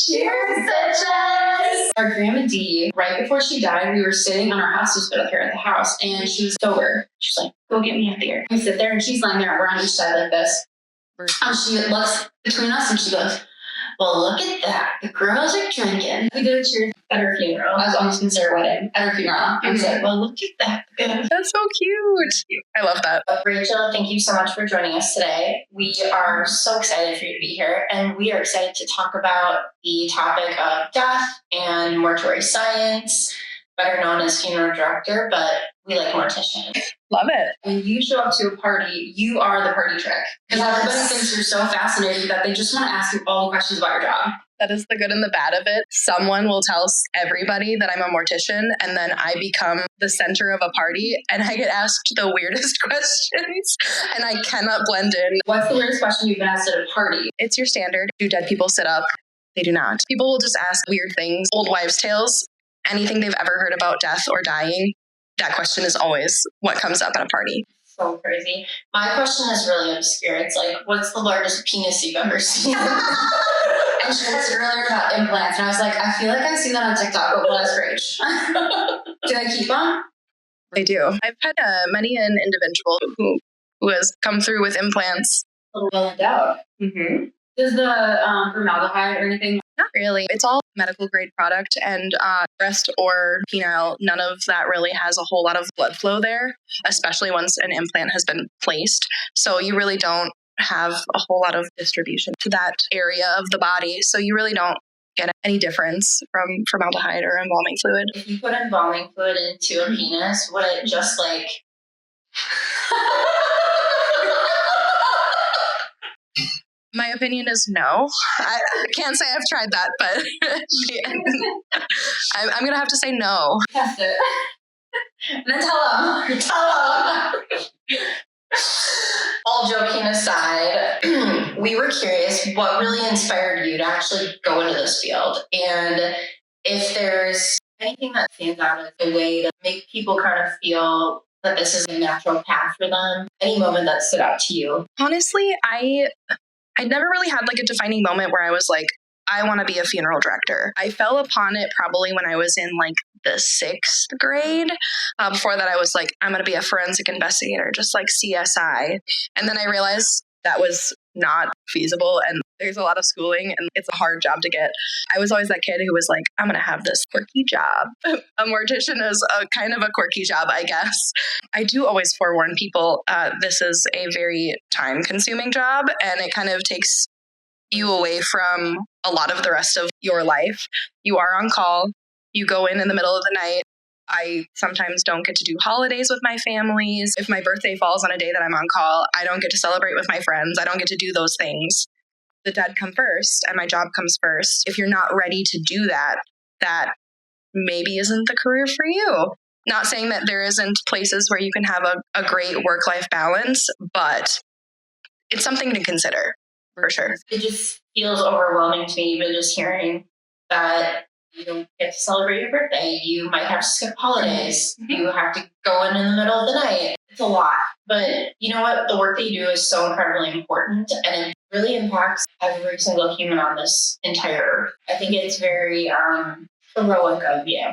Cheers, bitches! Our grandma Dee, right before she died, we were sitting on our hospice bed with her at the house, and she was sober. She's like, go get me a beer. We sit there, and she's lying there. We're on each side like this. And she looks between us, and she goes, well, look at that. The girls are drinking. We did a cheers at her funeral. I was almost going to say her wedding. At her funeral. I was like, well, look at that. That's so cute. I love that. Rachel, thank you so much for joining us today. We are so excited for you to be here, and we are excited to talk about the topic of death and mortuary science, better known as funeral director, but we like mortician. Love it. When you show up to a party, you are the party trick. Because everybody thinks you're so fascinating that they just want to ask you all the questions about your job. That is the good and the bad of it. Someone will tell everybody that I'm a mortician, and then I become the center of a party, and I get asked the weirdest questions, and I cannot blend in. What's the weirdest question you've been asked at a party? It's your standard. Do dead people sit up? They do not. People will just ask weird things, old wives' tales, anything they've ever heard about death or dying. That question is always what comes up at a party. So crazy. My question is really obscure. It's like, what's the largest penis you've ever seen? And she asked earlier about implants, and I was like, I feel like I've seen that on TikTok, but that's great. Do they keep them? They do. I've had many an individual who has come through with implants. A little well endowed. Mm-hmm. Does the formaldehyde or anything? Not really. It's all medical grade product, and breast or penile, none of that really has a whole lot of blood flow there, especially once an implant has been placed. So you really don't have a whole lot of distribution to that area of the body. So you really don't get any difference from formaldehyde or embalming fluid. If you put embalming fluid into a penis, would it just like... My opinion is no. I can't say I've tried that, but I'm going to have to say no. Test it. And then tell them. All joking aside, we were curious what really inspired you to actually go into this field, and if there's anything that stands out as a way to make people kind of feel that this is a natural path for them. Any moment that stood out to you? Honestly, I never really had like a defining moment where I was like, I want to be a funeral director. I fell upon it probably when I was in like the 6th grade. Before that, I was like, I'm going to be a forensic investigator, just like CSI. And then I realized that was not feasible, and there's a lot of schooling, and it's a hard job to get. I was always that kid who was like, I'm going to have this quirky job. A mortician is a kind of a quirky job, I guess. I do always forewarn people, this is a very time-consuming job, and it kind of takes you away from a lot of the rest of your life. You are on call. You go in the middle of the night. I sometimes don't get to do holidays with my families. If my birthday falls on a day that I'm on call, I don't get to celebrate with my friends. I don't get to do those things. The dead come first, and my job comes first. If you're not ready to do that, that maybe isn't the career for you. Not saying that there isn't places where you can have a great work-life balance, but it's something to consider, for sure. It just feels overwhelming to me, even just hearing that you don't get to celebrate your birthday. You might have to skip holidays. Mm-hmm. You have to go in the middle of the night. It's a lot. But you know what? The work that you do is so incredibly important, and it really impacts every single human on this entire earth. I think it's very heroic of you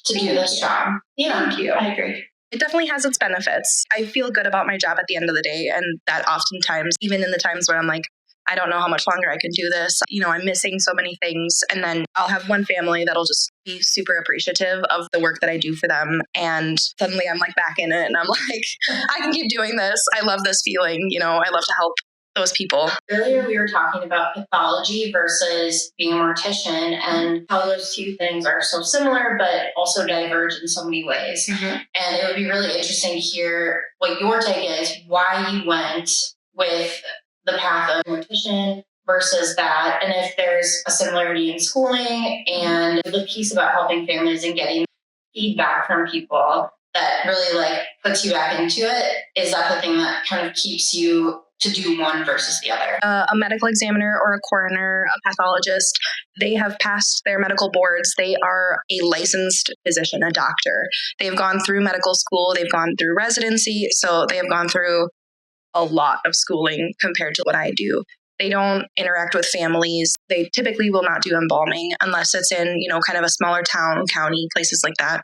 to do this job. Yeah, thank you. I agree. It definitely has its benefits. I feel good about my job at the end of the day, and that oftentimes, even in the times where I'm like, I don't know how much longer I can do this. You know, I'm missing so many things. And then I'll have one family that'll just be super appreciative of the work that I do for them. And suddenly I'm like back in it, and I'm like, I can keep doing this. I love this feeling. You know, I love to help those people. Earlier, we were talking about pathology versus being a mortician and how those two things are so similar, but also diverge in so many ways. Mm-hmm. And it would be really interesting to hear what your take is, why you went with the path of mortician versus that, and if there's a similarity in schooling and the piece about helping families and getting feedback from people that really like puts you back into it. Is that the thing that kind of keeps you to do one versus the other? A medical examiner or a coroner, a pathologist, they have passed their medical boards. They are a licensed physician, a doctor. They've gone through medical school. They've gone through residency. So they have gone through a lot of schooling compared to what I do. They don't interact with families. They typically will not do embalming unless it's in, kind of a smaller town, county, places like that.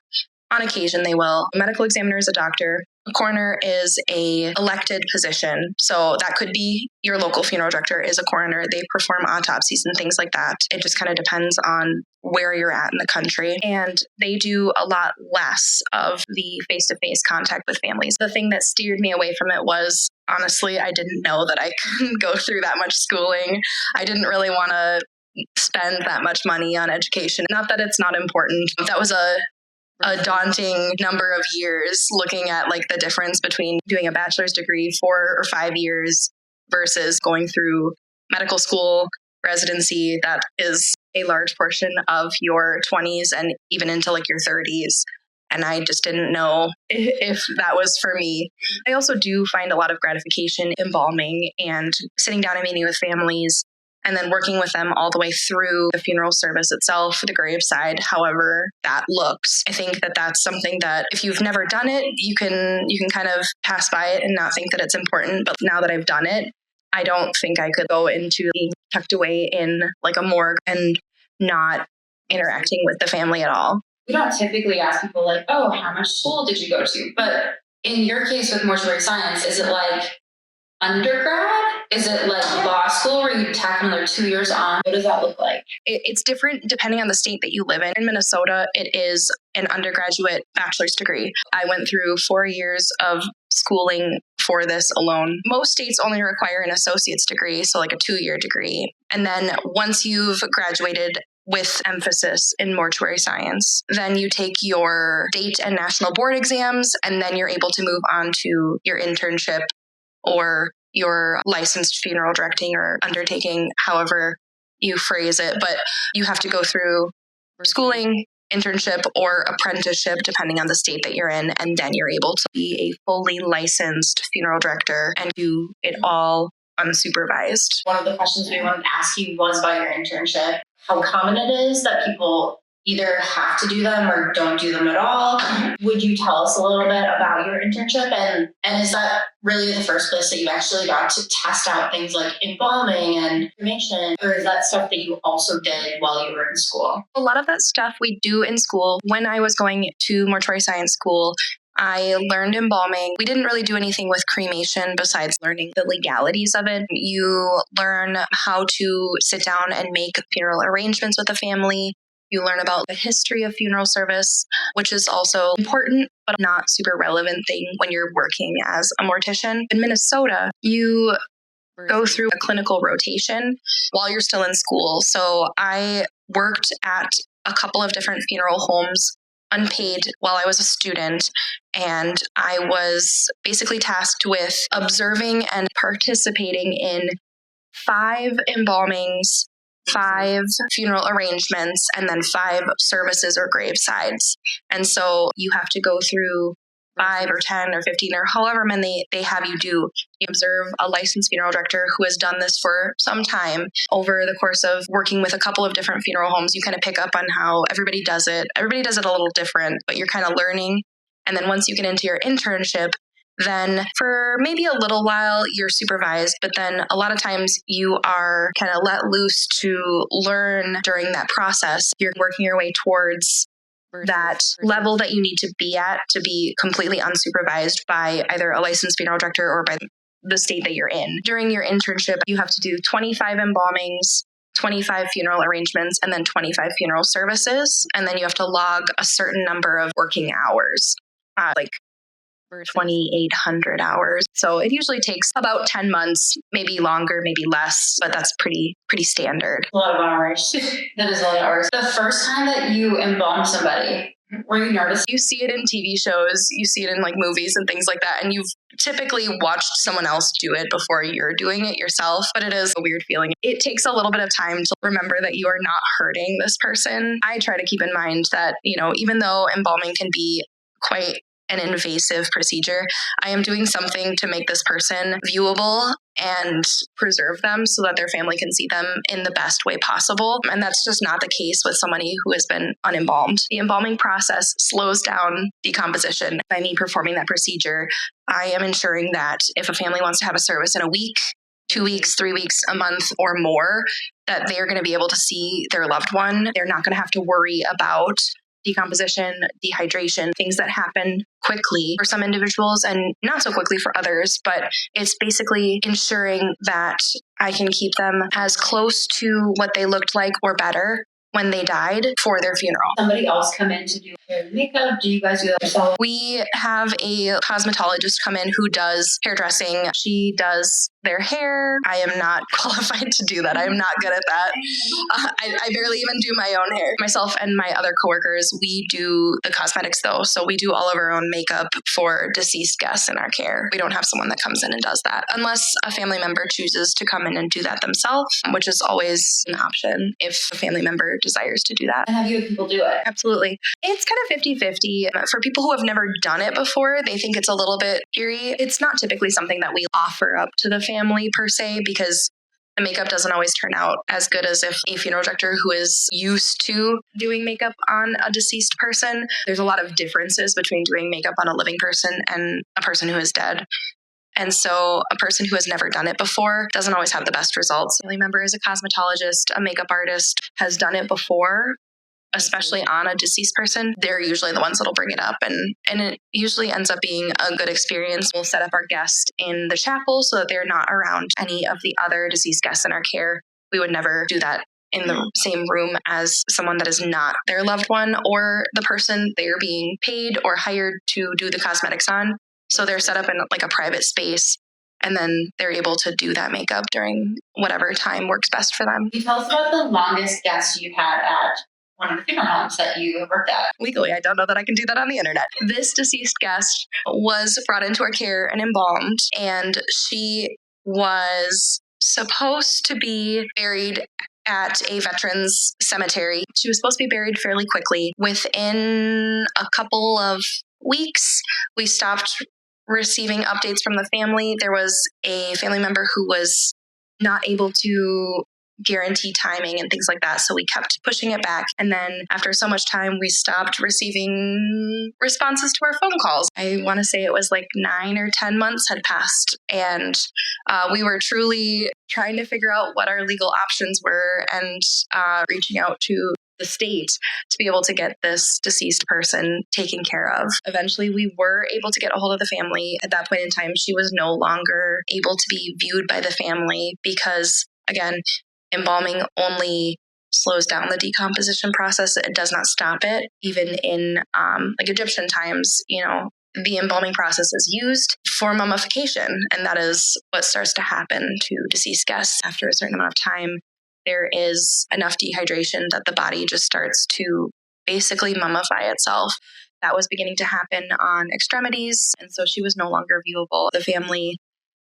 On occasion, they will. A medical examiner is a doctor. A coroner is a elected position. So that could be your local funeral director is a coroner. They perform autopsies and things like that. It just kind of depends on where you're at in the country. And they do a lot less of the face-to-face contact with families. The thing that steered me away from it was, honestly, I didn't know that I could go through that much schooling. I didn't really want to spend that much money on education. Not that it's not important. That was a daunting number of years looking at like the difference between doing a bachelor's degree 4 or 5 years versus going through medical school, residency. That is a large portion of your 20s and even into like your 30s. And I just didn't know if that was for me. I also do find a lot of gratification in embalming and sitting down and meeting with families and then working with them all the way through the funeral service itself, the graveside, however that looks. I think that that's something that if you've never done it, you can kind of pass by it and not think that it's important. But now that I've done it, I don't think I could go into being tucked away in like a morgue and not interacting with the family at all. We don't typically ask people like, oh, how much school did you go to? But in your case with mortuary science, is it like undergrad? Is it like law school where you tack another 2 years on? What does that look like? It's different depending on the state that you live in. In Minnesota, it is an undergraduate bachelor's degree. I went through 4 years of schooling for this alone. Most states only require an associate's degree, so like a 2-year degree. And then once you've graduated with emphasis in mortuary science, then you take your state and national board exams, and then you're able to move on to your internship or your licensed funeral directing or undertaking, however you phrase it. But you have to go through schooling, internship, or apprenticeship, depending on the state that you're in. And then you're able to be a fully licensed funeral director and do it all unsupervised. One of the questions we wanted to ask you was about your internship, how common it is that people either have to do them or don't do them at all. Would you tell us a little bit about your internship? And is that really the first place that you actually got to test out things like embalming and cremation? Or is that stuff that you also did while you were in school? A lot of that stuff we do in school. When I was going to mortuary science school, I learned embalming. We didn't really do anything with cremation besides learning the legalities of it. You learn how to sit down and make funeral arrangements with a family. You learn about the history of funeral service, which is also important, but not super relevant thing when you're working as a mortician. In Minnesota, you go through a clinical rotation while you're still in school. So I worked at a couple of different funeral homes unpaid while I was a student. And I was basically tasked with observing and participating in 5 embalmings, 5 funeral arrangements, and then 5 services or gravesides. And so you have to go through 5 or 10 or 15 or however many they have you do. You observe a licensed funeral director who has done this for some time. Over the course of working with a couple of different funeral homes, you kind of pick up on how everybody does it. Everybody does it a little different, but you're kind of learning. And then once you get into your internship, then for maybe a little while you're supervised, but then a lot of times you are kind of let loose to learn during that process. You're working your way towards that level that you need to be at to be completely unsupervised by either a licensed funeral director or by the state that you're in. During your internship, you have to do 25 embalmings, 25 funeral arrangements, and then 25 funeral services. And then you have to log a certain number of working hours, like 2,800 hours. So it usually takes about 10 months, maybe longer, maybe less, but that's pretty standard. A lot of hours. That is a lot of hours. The first time that you embalmed somebody, were you nervous? You see it in TV shows, you see it in like movies and things like that, and you've typically watched someone else do it before you're doing it yourself, but it is a weird feeling. It takes a little bit of time to remember that you are not hurting this person. I try to keep in mind that, even though embalming can be quite an invasive procedure, I am doing something to make this person viewable and preserve them so that their family can see them in the best way possible. And that's just not the case with somebody who has been unembalmed. The embalming process slows down decomposition. By me performing that procedure, I am ensuring that if a family wants to have a service in a week, 2 weeks, 3 weeks, a month or more, that they are going to be able to see their loved one. They're not going to have to worry about decomposition, dehydration, things that happen quickly for some individuals and not so quickly for others. But it's basically ensuring that I can keep them as close to what they looked like or better when they died for their funeral. Somebody else come in to do hair and makeup? Do you guys do that yourself? We have a cosmetologist come in who does hairdressing. She does their hair. I am not qualified to do that. I am not good at that. I barely even do my own hair. Myself and my other coworkers, we do the cosmetics though. So we do all of our own makeup for deceased guests in our care. We don't have someone that comes in and does that unless a family member chooses to come in and do that themselves, which is always an option if a family member desires to do that. And have you had people do it? Absolutely. It's kind of 50-50. For people who have never done it before, they think it's a little bit eerie. It's not typically something that we offer up to the family per se, because the makeup doesn't always turn out as good as if a funeral director who is used to doing makeup on a deceased person. There's a lot of differences between doing makeup on a living person and a person who is dead. And so a person who has never done it before doesn't always have the best results. A family member is a cosmetologist, a makeup artist, has done it before, especially on a deceased person. They're usually the ones that'll bring it up. And it usually ends up being a good experience. We'll set up our guest in the chapel so that they're not around any of the other deceased guests in our care. We would never do that in the same room as someone that is not their loved one or the person they're being paid or hired to do the cosmetics on. So they're set up in like a private space, and then they're able to do that makeup during whatever time works best for them. Can you tell us about the longest guest you've had at one of the funeral homes that you worked at? Legally, I don't know that I can do that on the internet. This deceased guest was brought into our care and embalmed, and she was supposed to be buried at a veterans cemetery. She was supposed to be buried fairly quickly. Within a couple of weeks, we stopped receiving updates from the family. There was a family member who was not able to guarantee timing and things like that. So we kept pushing it back. And then after so much time, we stopped receiving responses to our phone calls. I want to say it was like 9 or 10 months had passed. And we were truly trying to figure out what our legal options were and reaching out to the state to be able to get this deceased person taken care of. Eventually, we were able to get a hold of the family. At that point in time, she was no longer able to be viewed by the family because, again, embalming only slows down the decomposition process. It does not stop it. Even in like Egyptian times, the embalming process is used for mummification. And that is what starts to happen to deceased guests after a certain amount of time. There is enough dehydration that the body just starts to basically mummify itself. That was beginning to happen on extremities. And so she was no longer viewable. The family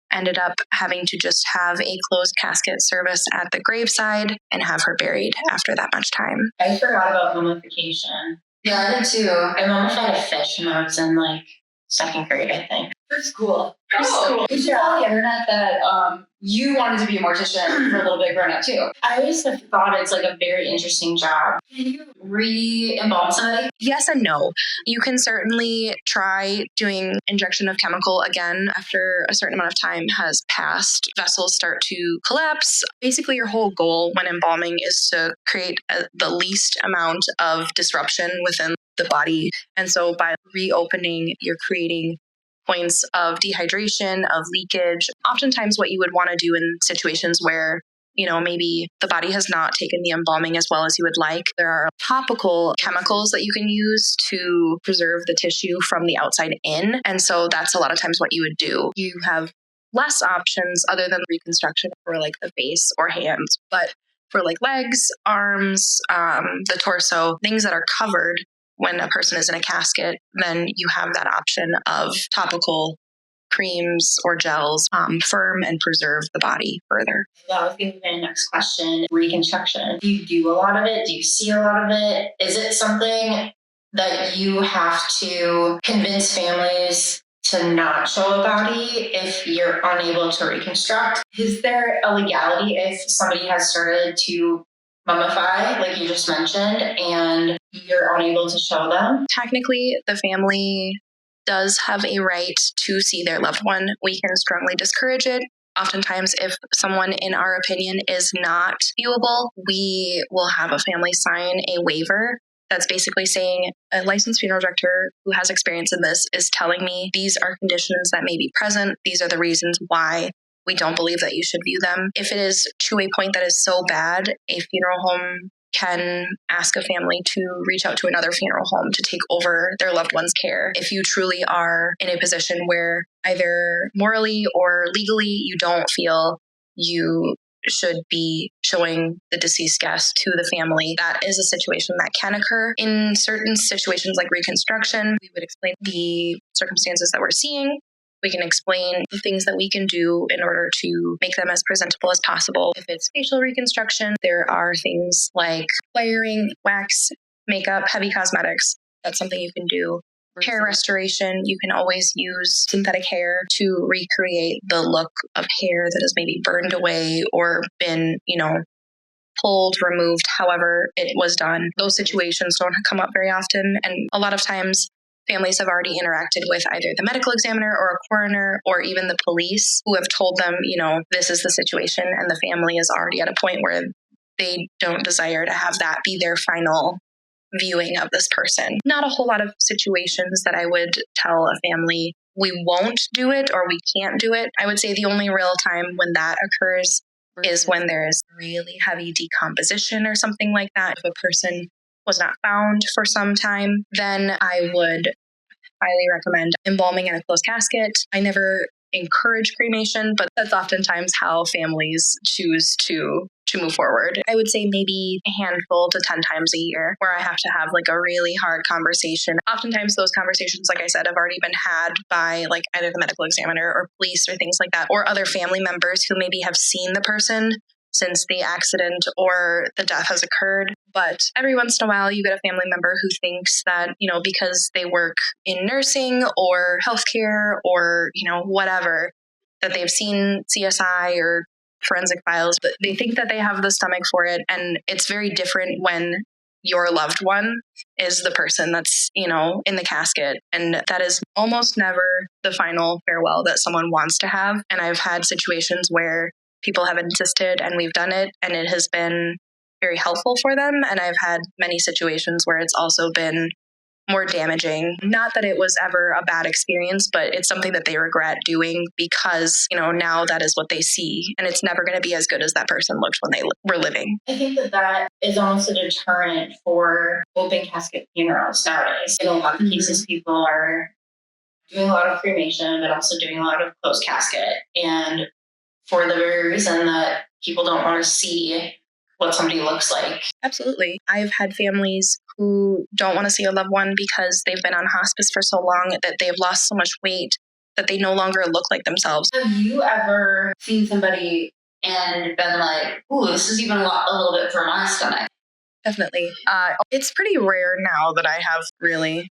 ended up having to just have a closed casket service at the graveside and have her buried after that much time. I forgot about mummification. Yeah, I did too. I mummified a fish when I was in like second grade, I think. That's cool. Oh, Did you tell on the internet that you wanted to be a mortician for a little bit growing up too? I always have thought it's like a very interesting job. Can you re-embalm somebody? Yes and no. You can certainly try doing injection of chemical again after a certain amount of time has passed. Vessels start to collapse. Basically, your whole goal when embalming is to create the least amount of disruption within the body. And so by reopening, you're creating points of dehydration, of leakage. Oftentimes what you would want to do in situations where, maybe the body has not taken the embalming as well as you would like, there are topical chemicals that you can use to preserve the tissue from the outside in. And so that's a lot of times what you would do. You have less options other than reconstruction for like the face or hands. But for like legs, arms, the torso, things that are covered when a person is in a casket, then you have that option of topical creams or gels, firm and preserve the body further. That was going to be my next question. Reconstruction. Do you do a lot of it? Do you see a lot of it? Is it something that you have to convince families to not show a body if you're unable to reconstruct? Is there a legality if somebody has started to mummify, like you just mentioned, and you're unable to show them? Technically, the family does have a right to see their loved one. We can strongly discourage it oftentimes, if someone, in our opinion, is not viewable, we will have a family sign a waiver that's basically saying a licensed funeral director who has experience in this is telling me these are conditions that may be present. These are the reasons why we don't believe that you should view them. If it is to a point that is so bad, a funeral home can ask a family to reach out to another funeral home to take over their loved one's care. If you truly are in a position where either morally or legally you don't feel you should be showing the deceased guest to the family, that is a situation that can occur. In certain situations like reconstruction, we would explain the circumstances that we're seeing. We can explain the things that we can do in order to make them as presentable as possible. If it's facial reconstruction, there are things like wiring, wax, makeup, heavy cosmetics. That's something you can do. Hair restoration, you can always use synthetic hair to recreate the look of hair that has maybe burned away or been, pulled, removed, however it was done. Those situations don't come up very often. And a lot of times, families have already interacted with either the medical examiner or a coroner or even the police who have told them, this is the situation. And the family is already at a point where they don't desire to have that be their final viewing of this person. Not a whole lot of situations that I would tell a family we won't do it or we can't do it. I would say the only real time when that occurs is when there is really heavy decomposition or something like that. If a person was not found for some time, then I would highly recommend embalming in a closed casket. I never encourage cremation, but that's oftentimes how families choose to move forward. I would say maybe a handful to 10 times a year where I have to have like a really hard conversation. Oftentimes those conversations, like I said, have already been had by like either the medical examiner or police or things like that, or other family members who maybe have seen the person since the accident or the death has occurred. But every once in a while, you get a family member who thinks that, because they work in nursing or healthcare or, whatever, that they've seen CSI or forensic files, but they think that they have the stomach for it. And it's very different when your loved one is the person that's, in the casket. And that is almost never the final farewell that someone wants to have. And I've had situations where people have insisted and we've done it and it has been very helpful for them. And I've had many situations where it's also been more damaging. Not that it was ever a bad experience, but it's something that they regret doing because, now that is what they see. And it's never going to be as good as that person looked when they were living. I think that is almost a deterrent for open casket funerals nowadays. In a lot of cases, people are doing a lot of cremation, but also doing a lot of closed casket. And for the very reason that people don't want to see what somebody looks like. Absolutely. I've had families who don't want to see a loved one because they've been on hospice for so long that they've lost so much weight that they no longer look like themselves. Have you ever seen somebody and been like, ooh, this is even a little bit for my stomach? Definitely. It's pretty rare now that I have really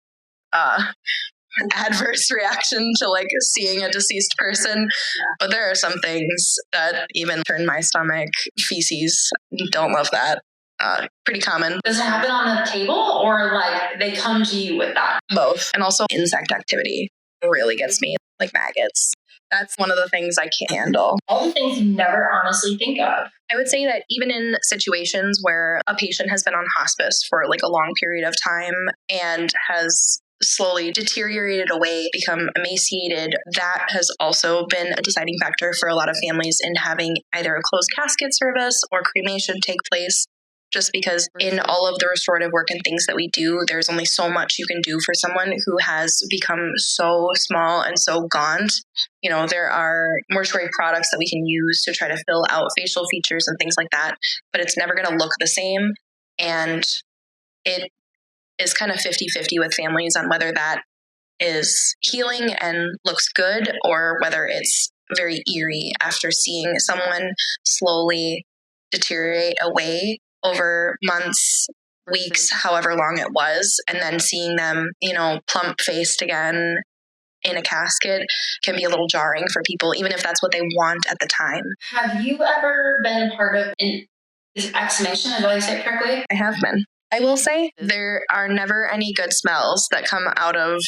adverse reaction to like seeing a deceased person, but there are some things that even turn my stomach. Feces, don't love that. Pretty common. Does it happen on the table or like they come to you with that? Both. And also insect activity really gets me, like maggots. That's one of the things I can't handle. All the things you never honestly think of. I would say that even in situations where a patient has been on hospice for like a long period of time and has slowly deteriorated away, become emaciated, that has also been a deciding factor for a lot of families in having either a closed casket service or cremation take place. Just because in all of the restorative work and things that we do, there's only so much you can do for someone who has become so small and so gaunt. There are mortuary products that we can use to try to fill out facial features and things like that, but it's never going to look the same. And it is kind of 50-50 with families on whether that is healing and looks good or whether it's very eerie after seeing someone slowly deteriorate away over months, weeks, however long it was, and then seeing them, plump faced again in a casket can be a little jarring for people, even if that's what they want at the time. Have you ever been part of an exhumation? Did I say it correctly? I have been. I will say there are never any good smells that come out of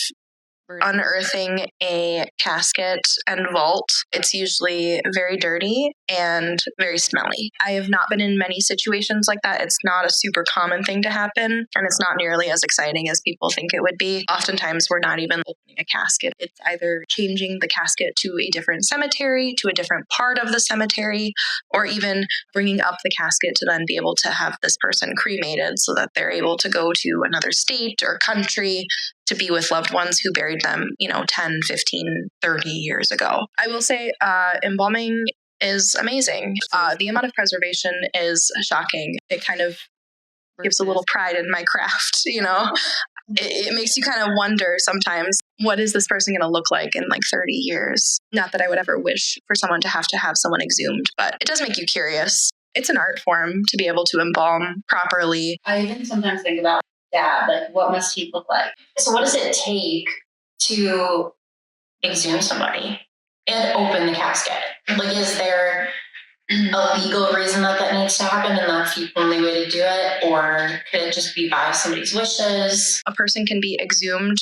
unearthing a casket and vault. It's usually very dirty and very smelly. I have not been in many situations like that. It's not a super common thing to happen, and it's not nearly as exciting as people think it would be. Oftentimes, we're not even opening a casket. It's either changing the casket to a different cemetery, to a different part of the cemetery, or even bringing up the casket to then be able to have this person cremated so that they're able to go to another state or country to be with loved ones who buried them, 10, 15, 30 years ago. I will say embalming is amazing. The amount of preservation is shocking. It kind of gives a little pride in my craft, It makes you kind of wonder sometimes, what is this person going to look like in like 30 years? Not that I would ever wish for someone to have someone exhumed, but it does make you curious. It's an art form to be able to embalm properly. I even sometimes think about Dad, like what must he look like? So what does it take to exhume somebody and open the casket? Like, is there a legal reason that needs to happen and that's the only way to do it? Or could it just be by somebody's wishes? A person can be exhumed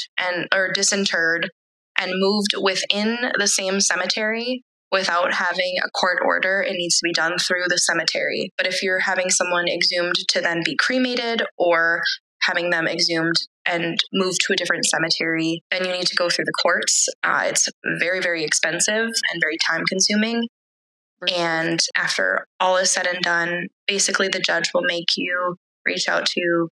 or disinterred and moved within the same cemetery without having a court order. It needs to be done through the cemetery. But if you're having someone exhumed to then be cremated or having them exhumed and moved to a different cemetery, then you need to go through the courts. It's very, very expensive and very time consuming. And after all is said and done, basically the judge will make you reach out to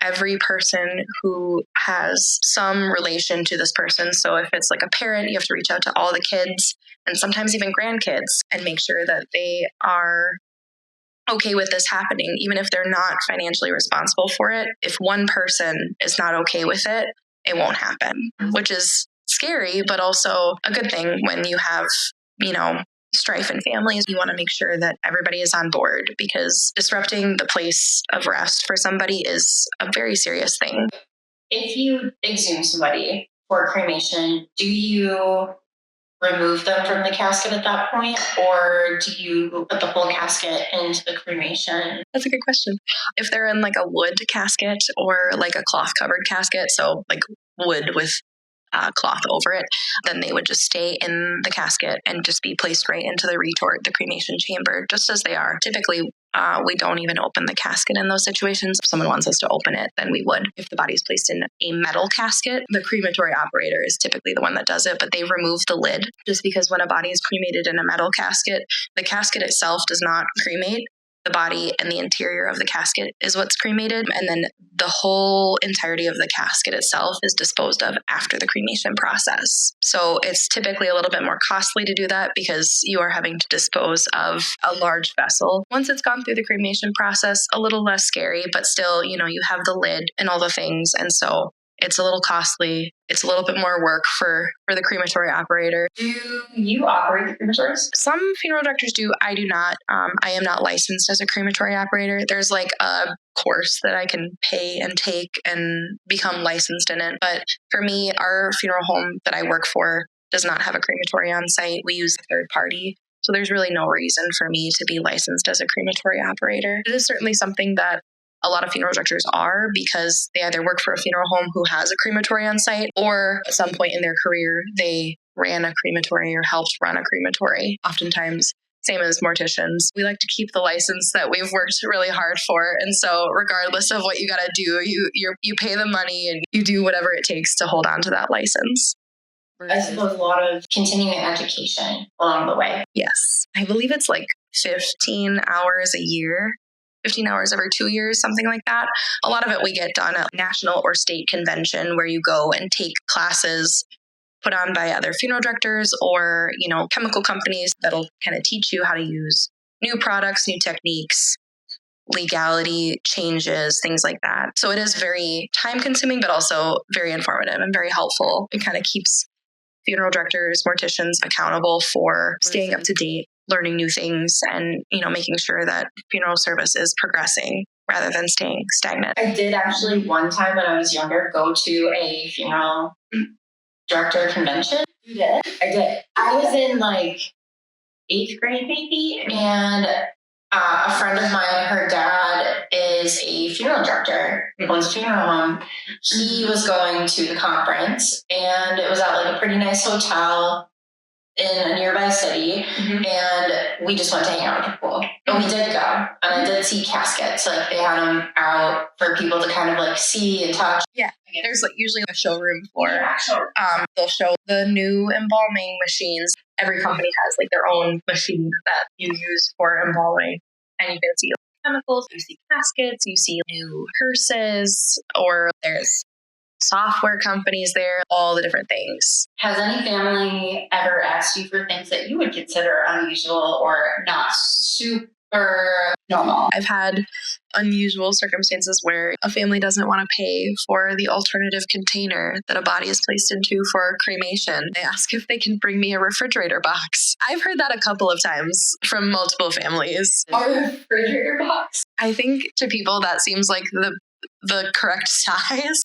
every person who has some relation to this person. So if it's like a parent, you have to reach out to all the kids and sometimes even grandkids and make sure that they are okay with this happening, even if they're not financially responsible for it. If one person is not okay with it, it won't happen, which is scary, but also a good thing when you have, strife in families. You want to make sure that everybody is on board because disrupting the place of rest for somebody is a very serious thing. If you exhume somebody for cremation, do you remove them from the casket at that point, or do you put the whole casket into the cremation? That's a good question. If they're in like a wood casket or like a cloth covered casket, so like wood with cloth over it, then they would just stay in the casket and just be placed right into the retort, the cremation chamber, just as they are. Typically, we don't even open the casket in those situations. If someone wants us to open it, then we would. If the body's placed in a metal casket, the crematory operator is typically the one that does it, but they remove the lid just because when a body is cremated in a metal casket, the casket itself does not cremate. The body and the interior of the casket is what's cremated. And then the whole entirety of the casket itself is disposed of after the cremation process. So it's typically a little bit more costly to do that because you are having to dispose of a large vessel. Once it's gone through the cremation process, a little less scary, but still, you have the lid and all the things. And so it's a little costly. It's a little bit more work for the crematory operator. Do you operate the crematories? Some funeral directors do. I do not. I am not licensed as a crematory operator. There's like a course that I can pay and take and become licensed in it. But for me, our funeral home that I work for does not have a crematory on site. We use a third party. So there's really no reason for me to be licensed as a crematory operator. It is certainly something that a lot of funeral directors are because they either work for a funeral home who has a crematory on site, or at some point in their career, they ran a crematory or helped run a crematory. Oftentimes, same as morticians, we like to keep the license that we've worked really hard for. And so regardless of what you got to do, you pay the money and you do whatever it takes to hold on to that license. I suppose a lot of continuing education along the way. Yes. I believe it's like 15 hours a year. 15 hours every 2 years, something like that. A lot of it we get done at national or state convention where you go and take classes put on by other funeral directors or, chemical companies that'll kind of teach you how to use new products, new techniques, legality changes, things like that. So it is very time consuming, but also very informative and very helpful. It kind of keeps funeral directors, morticians accountable for staying up to date, learning new things, and making sure that funeral service is progressing rather than staying stagnant. I did actually one time when I was younger go to a funeral director convention. You did? I did. I was in like 8th grade maybe, and A friend of mine, her dad is a funeral director, owns a funeral home. He was going to the conference, and it was at like a pretty nice hotel in a nearby city, and we just went to hang out with people. But we did go, and I did see caskets. Like they had them out for people to kind of like see and touch. Yeah, there's like usually a showroom floor. They'll show the new embalming machines. Every company has like their own machine that you use for embalming, and you can see chemicals, you see caskets, you see new hearses, or there's software companies there, all the different things. Has any family ever asked you for things that you would consider unusual or not super normal? I've had unusual circumstances where a family doesn't want to pay for the alternative container that a body is placed into for cremation. They ask if they can bring me a refrigerator box. I've heard that a couple of times from multiple families. A refrigerator box? I think to people that seems like the correct size,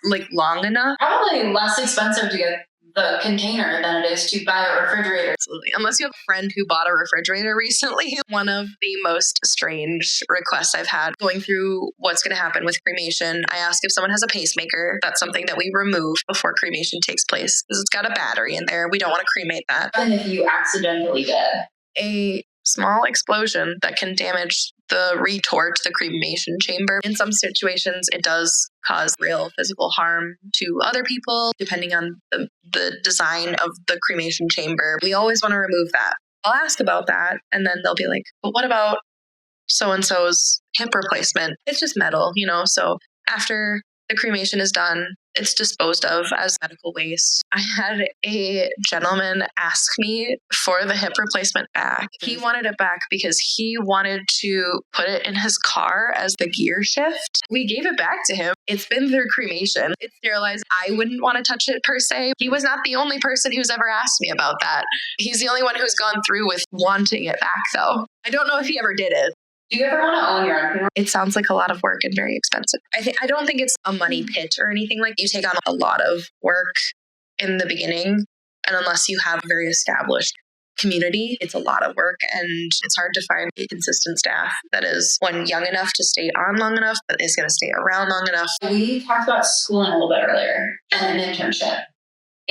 like long enough. Probably less expensive to get the container than it is to buy a refrigerator. Absolutely. Unless you have a friend who bought a refrigerator recently. One of the most strange requests I've had going through what's going to happen with cremation. I ask if someone has a pacemaker. That's something that we remove before cremation takes place because it's got a battery in there. We don't want to cremate that. And if you accidentally did? A small explosion that can damage the retort, the cremation chamber. In some situations, it does cause real physical harm to other people, depending on the design of the cremation chamber. We always want to remove that. I'll ask about that, and then they'll be like, but what about so-and-so's hip replacement? It's just metal, so after the cremation is done, it's disposed of as medical waste. I had a gentleman ask me for the hip replacement back. He wanted it back because he wanted to put it in his car as the gear shift. We gave it back to him. It's been through cremation. It's sterilized. I wouldn't want to touch it per se. He was not the only person who's ever asked me about that. He's the only one who's gone through with wanting it back, though. I don't know if he ever did it. Do you ever want to own your own funeral? It sounds like a lot of work and very expensive. I don't think it's a money pit or anything like that. You take on a lot of work in the beginning, and unless you have a very established community, it's a lot of work, and it's hard to find a consistent staff that is, one, young enough to stay on long enough, but is going to stay around long enough. We talked about schooling a little bit earlier and an internship.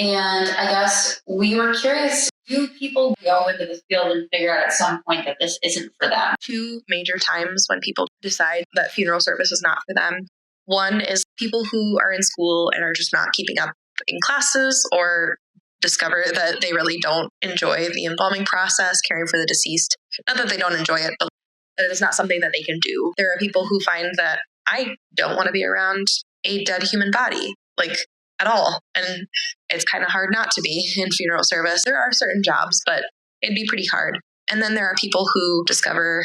And I guess we were curious, do people go into this field and figure out at some point that this isn't for them? Two major times when people decide that funeral service is not for them. One is people who are in school and are just not keeping up in classes, or discover that they really don't enjoy the embalming process, caring for the deceased. Not that they don't enjoy it, but that it is not something that they can do. There are people who find that I don't want to be around a dead human body, like at all. And it's kind of hard not to be in funeral service. There are certain jobs, but it'd be pretty hard. And then there are people who discover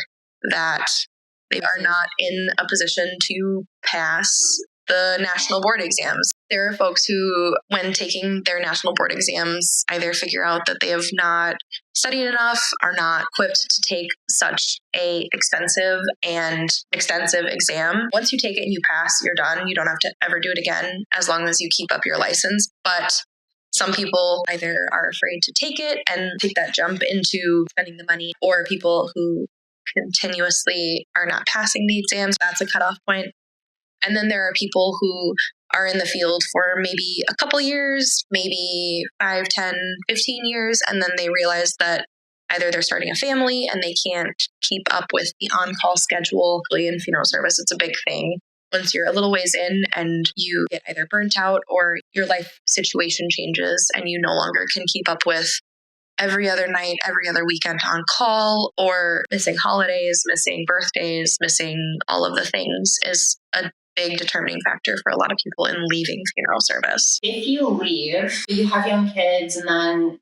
that they are not in a position to pass the national board exams. There are folks who, when taking their national board exams, either figure out that they have not studied enough, are not equipped to take such a expensive and extensive exam. Once you take it and you pass, you're done. You don't have to ever do it again as long as you keep up your license. But some people either are afraid to take it and take that jump into spending the money, or people who continuously are not passing the exams. That's a cutoff point. And then there are people who are in the field for maybe a couple years, maybe 5, 10, 15 years, and then they realize that either they're starting a family and they can't keep up with the on-call schedule. In funeral service, it's a big thing. Once you're a little ways in and you get either burnt out or your life situation changes and you no longer can keep up with every other night, every other weekend on call, or missing holidays, missing birthdays, missing all of the things, is a big determining factor for a lot of people in leaving funeral service. If you leave, you have young kids, and then,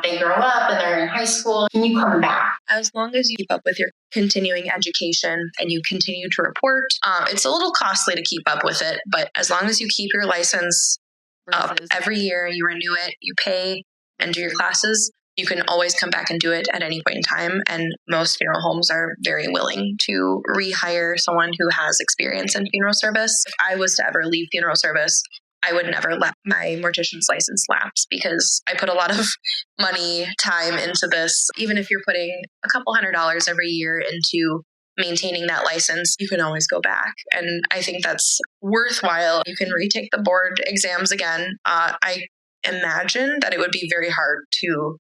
they grow up and they're in high school, can you come back? As long as you keep up with your continuing education and you continue to report, it's a little costly to keep up with it, but as long as you keep your license up every year, you renew it, you pay and do your classes, you can always come back and do it at any point in time. And most funeral homes are very willing to rehire someone who has experience in funeral service. If I was to ever leave funeral service, I would never let my mortician's license lapse because I put a lot of money, time into this. Even if you're putting a couple $100 every year into maintaining that license, you can always go back. And I think that's worthwhile. You can retake the board exams again. I imagine that it would be very hard to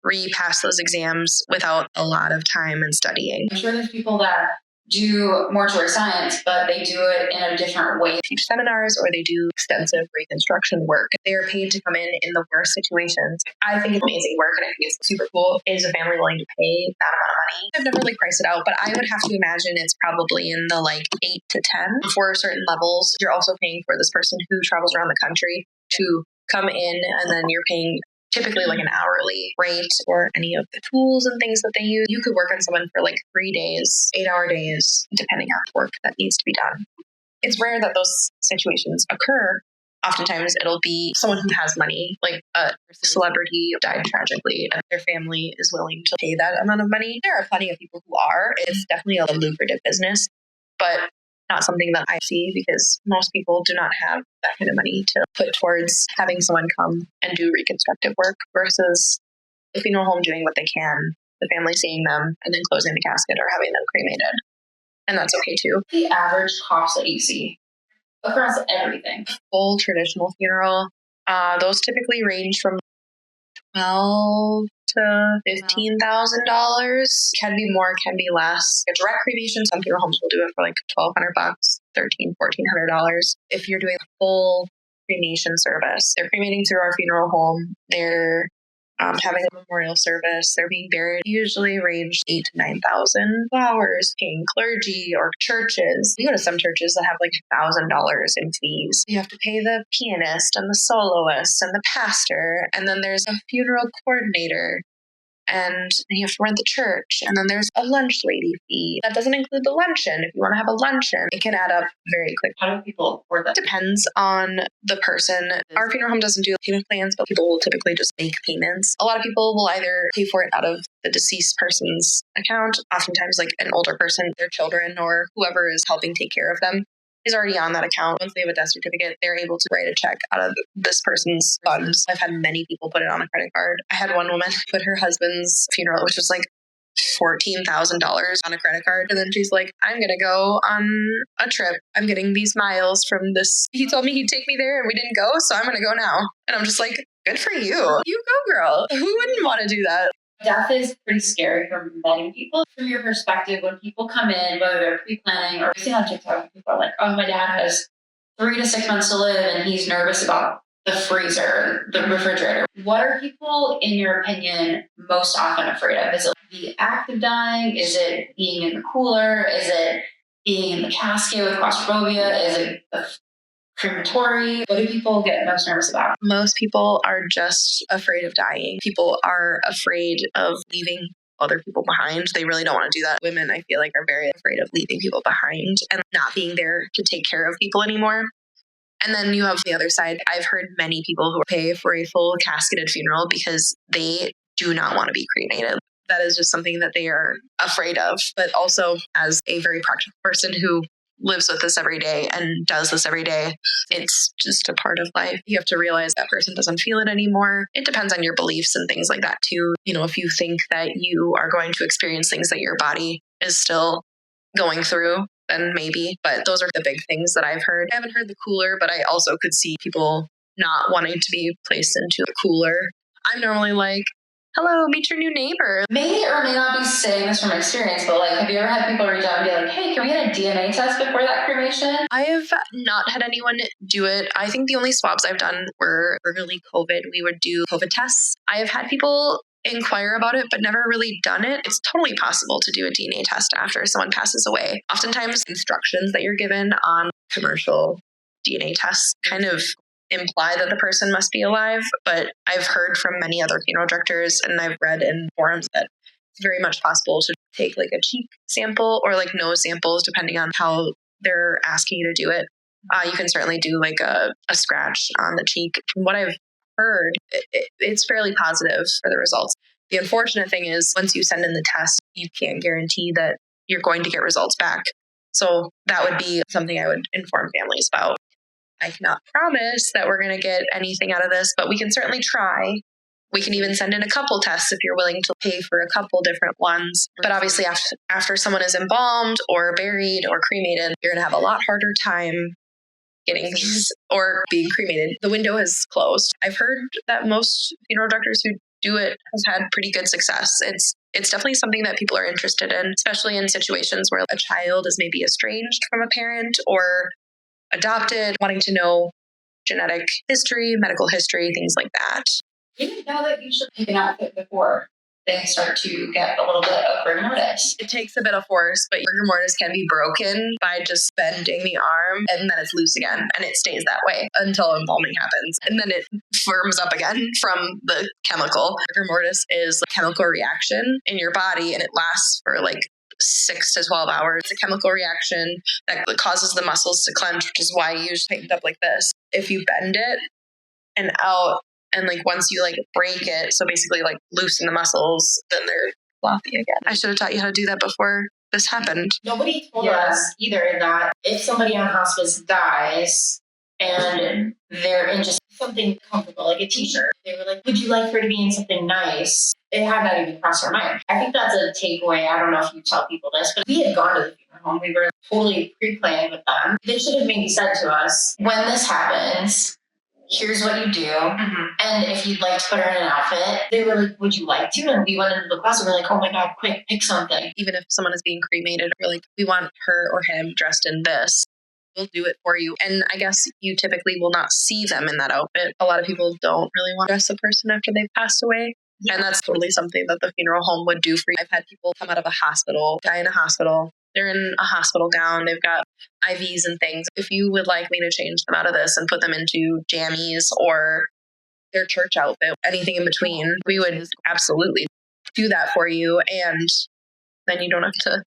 repass those exams without a lot of time and studying. I'm sure there's people that do mortuary science, but they do it in a different way. Teach seminars or they do extensive reconstruction work. They are paid to come in the worst situations. I think it's amazing work and I think it's super cool. Is a family willing to pay that amount of money? I've never really priced it out, but I would have to imagine it's probably in the 8 to 10 for certain levels. You're also paying for this person who travels around the country to come in, and then you're paying typically an hourly rate or any of the tools and things that they use. You could work on someone for 3 days, 8-hour days, depending on the work that needs to be done. It's rare that those situations occur. Oftentimes it'll be someone who has money, like a celebrity died tragically and their family is willing to pay that amount of money. There are plenty of people who are. It's definitely a lucrative business, but not something that I see because most people do not have that kind of money to put towards having someone come and do reconstructive work versus a funeral home doing what they can, the family seeing them and then closing the casket or having them cremated. And that's okay too. The average cost that you see across everything. Full traditional funeral, those typically range from $12,000 to $15,000. Can be more, can be less. A direct cremation, some funeral homes will do it for $1,200, $1,400. If you're doing a full cremation service, they're cremating through our funeral home. They're having a memorial service. They're being buried. Usually range $8,000 to $9,000. Paying clergy or churches. You go to some churches that have $1,000 in fees. You have to pay the pianist and the soloist and the pastor, and then there's a funeral coordinator. And then you have to rent the church. And then there's a lunch lady fee. That doesn't include the luncheon. If you want to have a luncheon, it can add up very quick. How do people afford that? Depends on the person. Our funeral home doesn't do payment plans, but people will typically just make payments. A lot of people will either pay for it out of the deceased person's account. Oftentimes, an older person, their children, or whoever is helping take care of them is already on that account. Once they have a death certificate, they're able to write a check out of this person's funds. I've had many people put it on a credit card. I had one woman put her husband's funeral, which was $14,000 on a credit card. And then she's like, I'm going to go on a trip. I'm getting these miles from this. He told me he'd take me there and we didn't go, so I'm going to go now. And I'm just like, good for you. You go, girl. Who wouldn't want to do that? Death is pretty scary for many people. From your perspective, when people come in, whether they're pre-planning or see on TikTok, people are like, oh, my dad has 3 to 6 months to live and he's nervous about the freezer, the refrigerator. What are people, in your opinion, most often afraid of? Is it the act of dying? Is it being in the cooler? Is it being in the casket with claustrophobia? Is it the crematory? What do people get most nervous about? Most people are just afraid of dying. People are afraid of leaving other people behind. They really don't want to do that. Women, I feel are very afraid of leaving people behind and not being there to take care of people anymore. And then you have the other side. I've heard many people who pay for a full casketed funeral because they do not want to be cremated. That is just something that they are afraid of. But also, as a very practical person who lives with this every day and does this every day, it's just a part of life. You have to realize that person doesn't feel it anymore. It depends on your beliefs and things like that too. If you think that you are going to experience things that your body is still going through, then maybe. But those are the big things that I've heard. I haven't heard the cooler, but I also could see people not wanting to be placed into a cooler. I'm normally like, hello, meet your new neighbor. May or may not be saying this from experience, but have you ever had people reach out and be like, hey, can we get a DNA test before that cremation? I have not had anyone do it. I think the only swabs I've done were early COVID. We would do COVID tests. I have had people inquire about it, but never really done it. It's totally possible to do a DNA test after someone passes away. Oftentimes, instructions that you're given on commercial DNA tests kind of imply that the person must be alive, but I've heard from many other funeral directors and I've read in forums that it's very much possible to take a cheek sample or nose samples, depending on how they're asking you to do it. You can certainly do a scratch on the cheek. From what I've heard, it's fairly positive for the results. The unfortunate thing is once you send in the test, you can't guarantee that you're going to get results back. So that would be something I would inform families about. I cannot promise that we're going to get anything out of this, but we can certainly try. We can even send in a couple tests if you're willing to pay for a couple different ones. But obviously, after someone is embalmed or buried or cremated, you're going to have a lot harder time getting these or being cremated. The window has closed. I've heard that most funeral directors who do it has had pretty good success. It's definitely something that people are interested in, especially in situations where a child is maybe estranged from a parent or adopted, wanting to know genetic history, medical history, things like that. You didn't know that you should pick an outfit before things start to get a little bit of rigor mortis. It takes a bit of force, but rigor mortis can be broken by just bending the arm, and then it's loose again, and it stays that way until embalming happens. And then it firms up again from the chemical. Rigor mortis is a chemical reaction in your body, and it lasts for like 6 to 12 hours. It's a chemical reaction that causes the muscles to clench, which is why you usually tighten up like this. If you bend it and out, and like once you like break it, so basically like loosen the muscles, then they're floppy again. I should have taught you how to do that before this happened. Nobody told us either that if somebody on hospice dies and they're in just something comfortable, like a t-shirt, they were like, would you like her to be in something nice? It had not even crossed our mind. I think that's a takeaway. I don't know if you tell people this, but we had gone to the funeral home. We were totally pre-planned with them. They should have maybe said to us, when this happens, here's what you do. Mm-hmm. And if you'd like to put her in an outfit, they were like, would you like to? And we went into the closet and we're like, oh my God, quick, pick something. Even if someone is being cremated, we're like, we want her or him dressed in this. We'll do it for you. And I guess you typically will not see them in that outfit. A lot of people don't really want to dress a person after they've passed away. Yeah. And that's totally something that the funeral home would do for you. I've had people come out of a hospital, die in a hospital. They're in a hospital gown. They've got IVs and things. If you would like me to change them out of this and put them into jammies or their church outfit, anything in between, we would absolutely do that for you. And then you don't have to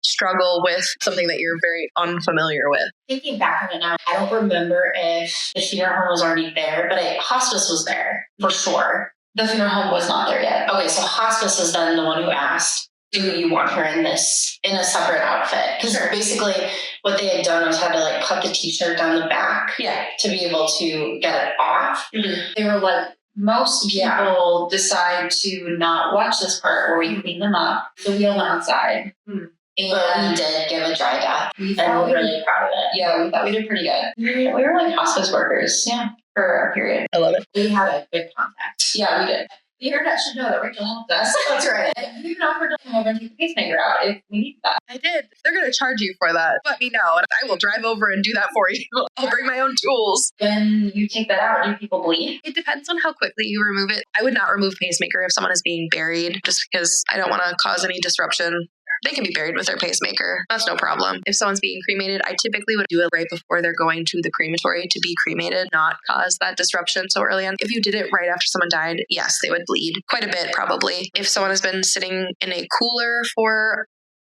struggle with something that you're very unfamiliar with. Thinking back on it now, I don't remember if the funeral home was already there, but hospice was there for sure. The funeral home was not there yet. Okay, so hospice is then the one who asked, do you want her in a separate outfit? Because basically what they had done was had to like cut the t-shirt down the back to be able to get it off. Mm-hmm. They were like, most people decide to not watch this part where we clean them up. So we all went outside. Mm-hmm. But we did give a dry death. And we're really proud of it. Yeah, we thought we did pretty good. We were like hospice workers for a period. I love it. We had a good contact. Yeah, we did. The internet should know that Rachel helped us. That's right. And we even offered to come over and take the pacemaker out if we need that. I did. They're going to charge you for that. Let me know, and I will drive over and do that for you. I'll bring my own tools. When you take that out, do people bleed? It depends on how quickly you remove it. I would not remove pacemaker if someone is being buried, just because I don't want to cause any disruption. They can be buried with their pacemaker. That's no problem. If someone's being cremated, I typically would do it right before they're going to the crematory to be cremated, not cause that disruption so early on. If you did it right after someone died, yes, they would bleed quite a bit probably. If someone has been sitting in a cooler for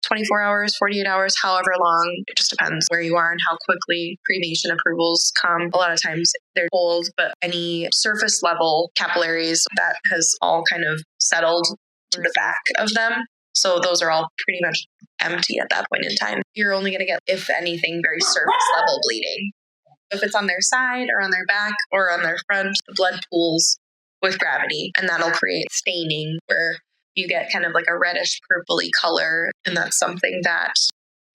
24 hours, 48 hours, however long, it just depends where you are and how quickly cremation approvals come. A lot of times they're cold, but any surface level capillaries, that has all kind of settled to the back of them. So those are all pretty much empty at that point in time. You're only going to get, if anything, very surface level bleeding. If it's on their side or on their back or on their front, the blood pools with gravity, and that'll create staining where you get kind of like a reddish purpley color. And that's something that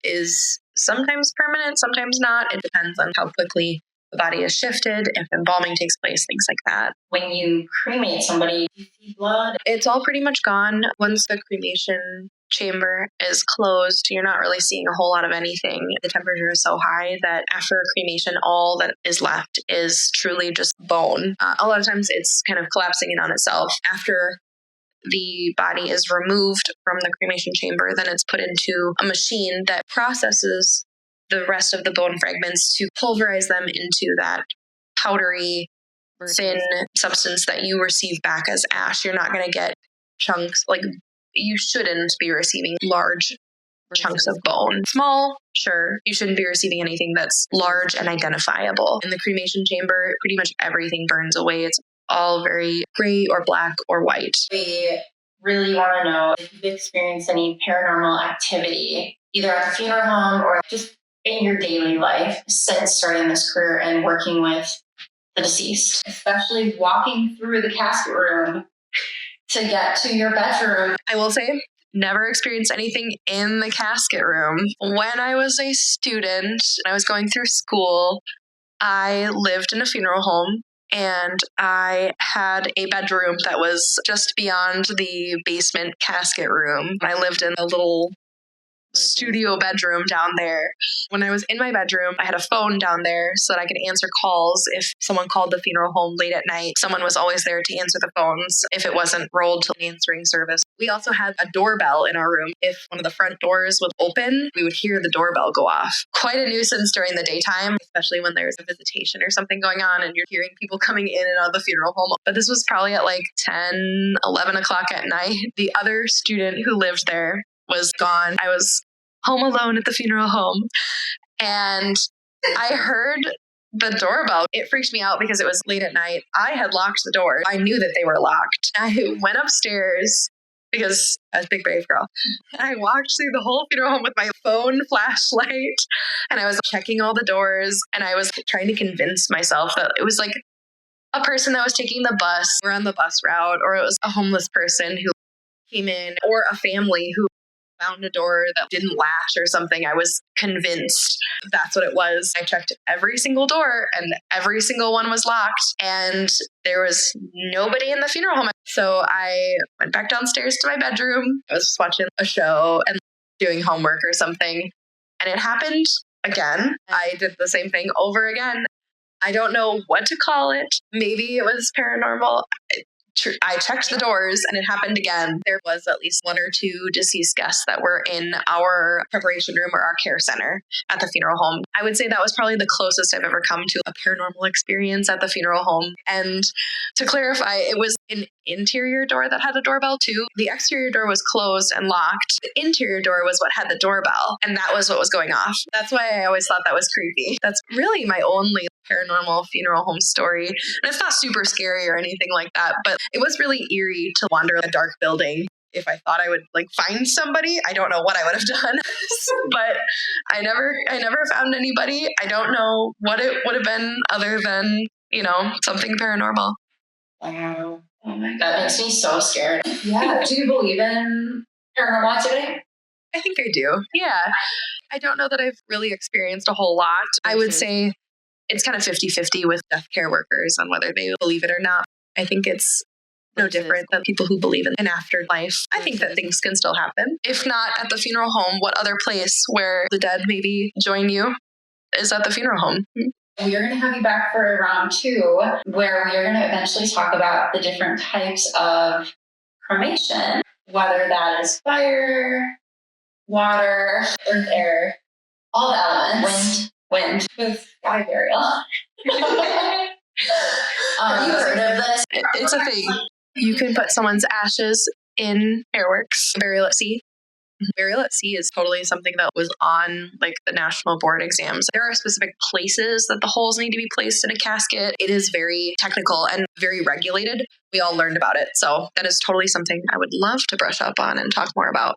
is sometimes permanent, sometimes not. It depends on how quickly the body is shifted, if embalming takes place, things like that. When you cremate somebody, you see blood. It's all pretty much gone. Once the cremation chamber is closed, you're not really seeing a whole lot of anything. The temperature is so high that after cremation, all that is left is truly just bone. A lot of times it's kind of collapsing in on itself. After the body is removed from the cremation chamber, then it's put into a machine that processes the rest of the bone fragments to pulverize them into that powdery, thin substance that you receive back as ash. You're not going to get chunks, like you shouldn't be receiving large chunks of bone. Small, sure. You shouldn't be receiving anything that's large and identifiable. In the cremation chamber, pretty much everything burns away. It's all very gray or black or white. We really want to know if you've experienced any paranormal activity, either at the funeral home or just in your daily life since starting this career and working with the deceased, especially walking through the casket room to get to your bedroom? I will say, never experienced anything in the casket room. When I was a student and I was going through school, I lived in a funeral home and I had a bedroom that was just beyond the basement casket room. I lived in a little studio bedroom down there. When I was in my bedroom, I had a phone down there so that I could answer calls. If someone called the funeral home late at night, someone was always there to answer the phones if it wasn't rolled to an answering service. We also had a doorbell in our room. If one of the front doors was open, we would hear the doorbell go off. Quite a nuisance during the daytime, especially when there's a visitation or something going on and you're hearing people coming in and out of the funeral home. But this was probably at like 10, 11 o'clock at night. The other student who lived there was gone. I was home alone at the funeral home and I heard the doorbell. It freaked me out because it was late at night. I had locked the door. I knew that they were locked. I went upstairs because I was a big brave girl. I walked through the whole funeral home with my phone flashlight and I was checking all the doors and I was trying to convince myself that it was like a person that was taking the bus or on the bus route, or it was a homeless person who came in, or a family who found a door that didn't latch or something. I was convinced that's what it was. I checked every single door and every single one was locked and there was nobody in the funeral home. So I went back downstairs to my bedroom. I was just watching a show and doing homework or something. And it happened again. I did the same thing over again. I don't know what to call it. Maybe it was paranormal. I checked the doors and it happened again. There was at least one or two deceased guests that were in our preparation room or our care center at the funeral home. I would say that was probably the closest I've ever come to a paranormal experience at the funeral home. And to clarify, it was an interior door that had a doorbell too. The exterior door was closed and locked. The interior door was what had the doorbell, and that was what was going off. That's why I always thought that was creepy. That's really my only paranormal funeral home story. And it's not super scary or anything like that, but it was really eerie to wander a dark building. If I thought I would like find somebody, I don't know what I would have done. But I never found anybody. I don't know what it would have been other than, something paranormal. Wow. Oh my God, that makes me so scared. Yeah. Do you believe in paranormal activity? I think I do. Yeah. I don't know that I've really experienced a whole lot. I would say it's kind of 50-50 with death care workers on whether they believe it or not. I think it's no different than people who believe in an afterlife. I think that things can still happen. If not at the funeral home, what other place where the dead maybe join you is at the funeral home? We are going to have you back for round 2, where we are going to eventually talk about the different types of cremation, whether that is fire, water, earth, air, all the elements. Wind with sky burial. Have you heard of this? It's a thing. You can put someone's ashes in airworks, burial at sea. Burial at sea is totally something that was on like the national board exams. There are specific places that the holes need to be placed in a casket. It is very technical and very regulated. We all learned about it. So that is totally something I would love to brush up on and talk more about.